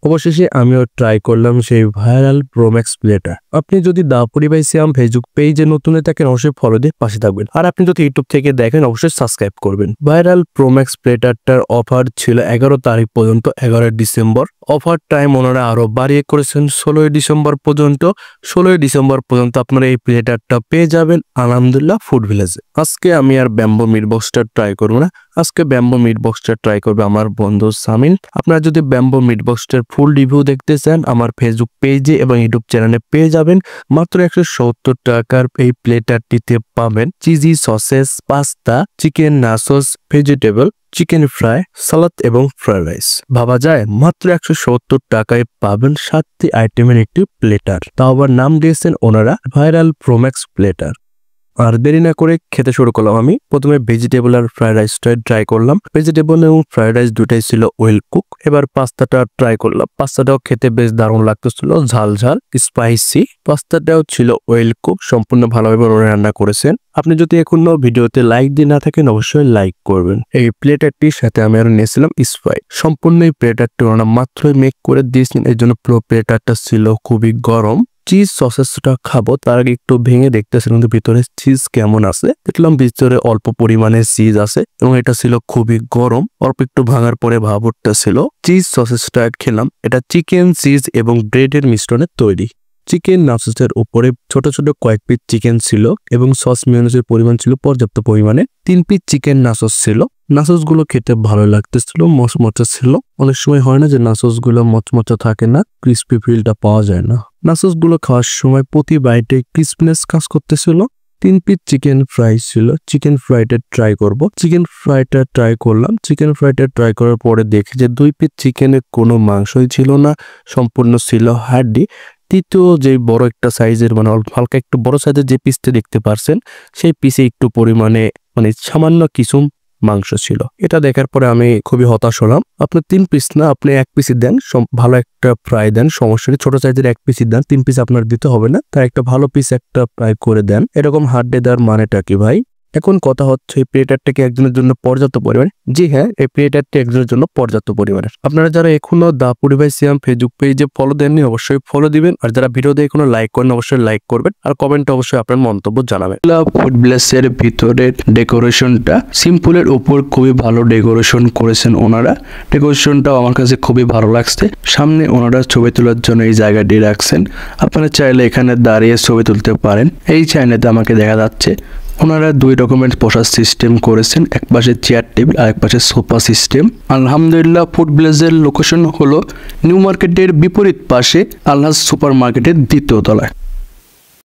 অবশেষে আমিও ট্রাই করলাম সেই ভাইরাল প্রোম্যাক্স প্লেটার। আপনি যদি দাপুরি ভাই সিয়াম ফেসবুক পেজে নতুন হয়ে থাকেন অবশ্যই ফলো দিয়ে পাশে থাকবেন, আর আপনি যদি ইউটিউব থেকে দেখেন অবশ্যই সাবস্ক্রাইব করবেন। ভাইরাল প্রোম্যাক্স প্লেটারটার অফার ছিল 11 তারিখ পর্যন্ত, 11 ডিসেম্বর। অফার টাইম ওনারা আরো বাড়িয়ে করেছেন 16 ডিসেম্বর পর্যন্ত। 16 ডিসেম্বর পর্যন্ত আপনারা এই প্লেটারটা পেয়ে যাবেন আলহামদুলিল্লাহ ফুড ভিলেজে। আজকে আমি আর ব্যাম্বো মিট বক্সটা ট্রাই করবো না, আজকে ব্যাম্বো মিট বক্সটা ট্রাই করবে আমার বন্ধু সামিন। আপনারা যদি ব্যাম্বো মিট বক্সটার ফুল রিভিউ দেখতে চান আমার ফেসবুক পেজে এবং ইউটিউব চ্যানেলে পেয়ে যাবেন। মাত্র 170 টাকার এই প্লেটারটিতে পাবেন cheesy sausages, pasta, chicken nachos, vegetable, chicken fry, salad এবং ফ্রাইড রাইস। ভাবা যায় মাত্র 170 টাকায় পাবেন 7টি আইটেমের একটি প্লেটার, তাও আবার নাম দিয়েছেন ওনারা ভাইরাল প্রোম্যাক্স প্লেটার। আর দেরি না করে খেতে শুরু করলাম। আমি প্রথমে ভেজিটেবল আর ফ্রাইড রাইসটা ট্রাই করলাম। ভেজিটেবল এবং ফ্রাইড রাইস দুটাই ছিল ওয়েল কুক। এবার পাস্তাটা ট্রাই করলাম। পাস্তাটাও খেতে বেশ দারুণ লাগতেছিল, ঝাল ঝাল স্পাইসি। পাস্তাটাও ছিল ওয়েল কুক, সম্পূর্ণ ভালোভাবে রান্না করেছেন। আপনি যদি এখনো ভিডিওতে লাইক দিয়ে না থাকেন অবশ্যই লাইক করবেন। এই প্লেটারটির সাথে আমি আরো নিয়েছিলাম স্প্রাইট। সম্পূর্ণ এই প্লেটারটি ওনারা মাত্রই মেক করে দিয়েছেন, এই জন্য পুরো প্লেটারটা ছিল খুবই গরম। চিজ সসেসটা খাবো তার আগে একটু ভেঙে দেখতেছিলাম ভিতরে চিজ কেমন আছে। দেখলাম ভিতরে অল্প পরিমাণে চিজ আছে এবং এটা ছিল খুবই গরম। অল্প একটু ভাঙার পরে ভাবটা ছিল। চিজ সসেসটা খেলাম, এটা চিকেন, চিজ এবং ব্রেডের মিশ্রণে তৈরি। চিকেন নাসোসের উপরে ছোট ছোট কয়েক পিস চিকেন ছিল এবং সস মেয়োনেজের পরিমাণ ছিল পর্যাপ্ত পরিমাণে। 3 পিস চিকেন নাসোস ছিল। নাসোস গুলো খেতে ভালো লাগতেছিল, মচমচা ছিল। অনেক সময় হয় না যে নাসোস গুলো মচমচা থাকে না, ক্রিস্পি ফিলটা পাওয়া যায় না। নাসোস গুলো খাওয়ার সময় প্রতি বাইটে ক্রিসপিনেস কাজ করতেছিল। 3 পিস চিকেন ফ্রাই ছিল। চিকেন ফ্রাইটা ট্রাই করব। চিকেন ফ্রাইটা ট্রাই করলাম। চিকেন ফ্রাইটা ট্রাই করার পরে দেখি যে 2 পিস চিকেনে কোনো মাংসই ছিল না, সম্পূর্ণ ছিল হাড্ডি। তৃতীয় যে বড় একটা সাইজের মানে হালকা একটু বড় সাইজের যে পিসটা দেখতে পারছেন সেই পিসে একটু পরিমাণে মানে সামান্য কিছু মাংস ছিল। এটা দেখার পরে আমি খুবই হতাশ হলাম। আপনি 3 পিস না, আপনি 1 পিসই দেন, ভালো একটা ফ্রাই দেন, সমস্যা নেই। ছোট সাইজের 1 পিসই দেন, 3 পিস আপনার দিতে হবে না। তাই একটা ভালো পিস একটা ফ্রাই করে দেন। এরকম হাড্ডি দেওয়ার মানেটা কি ভাই? এখন কথা হচ্ছে এই প্লেটারটাকে একজনের জন্য পর্যাপ্ত পরিমাণে? জি হ্যাঁ, এই প্লেটারটি একজনের জন্য পর্যাপ্ত পরিমাণে। আপনারা যারা এখনো দাপুরি ভাই সিয়াম ফেসবুক পেজে ফলো দেননি অবশ্যই ফলো দিবেন, আর যারা ভিডিও দেখে এখনো লাইক করেন অবশ্যই লাইক করবেন, আর কমেন্টে অবশ্যই আপনার মন্তব্য জানাবেন। ফুড ভিলেজের ভিতরের ডেকোরেশনটা সিম্পলের উপর খুবই ভালো ডেকোরেশন করেছেন ওনারা। ডেকোরেশনটাও আমার কাছে খুবই ভালো লাগছে। সামনে ওনারা ছবি তোলার জন্য এই জায়গাটি রাখছেন। আপনারা চাইলে এখানে দাঁড়িয়ে ছবি তুলতে পারেন। এই চাইনাতে আমাকে দেখা যাচ্ছে ওনারা 2 রকমের বসার সিস্টেম করেছেন, এক পাশে চেয়ার টেবিল আর এক পাশে সোফা সিস্টেম। আলহামদুলিল্লাহ ফুড ভিলেজের লোকেশন হলো নিউ মার্কেটের বিপরীত পাশে আলহাজ সুপার মার্কেটের 2য় তলায়।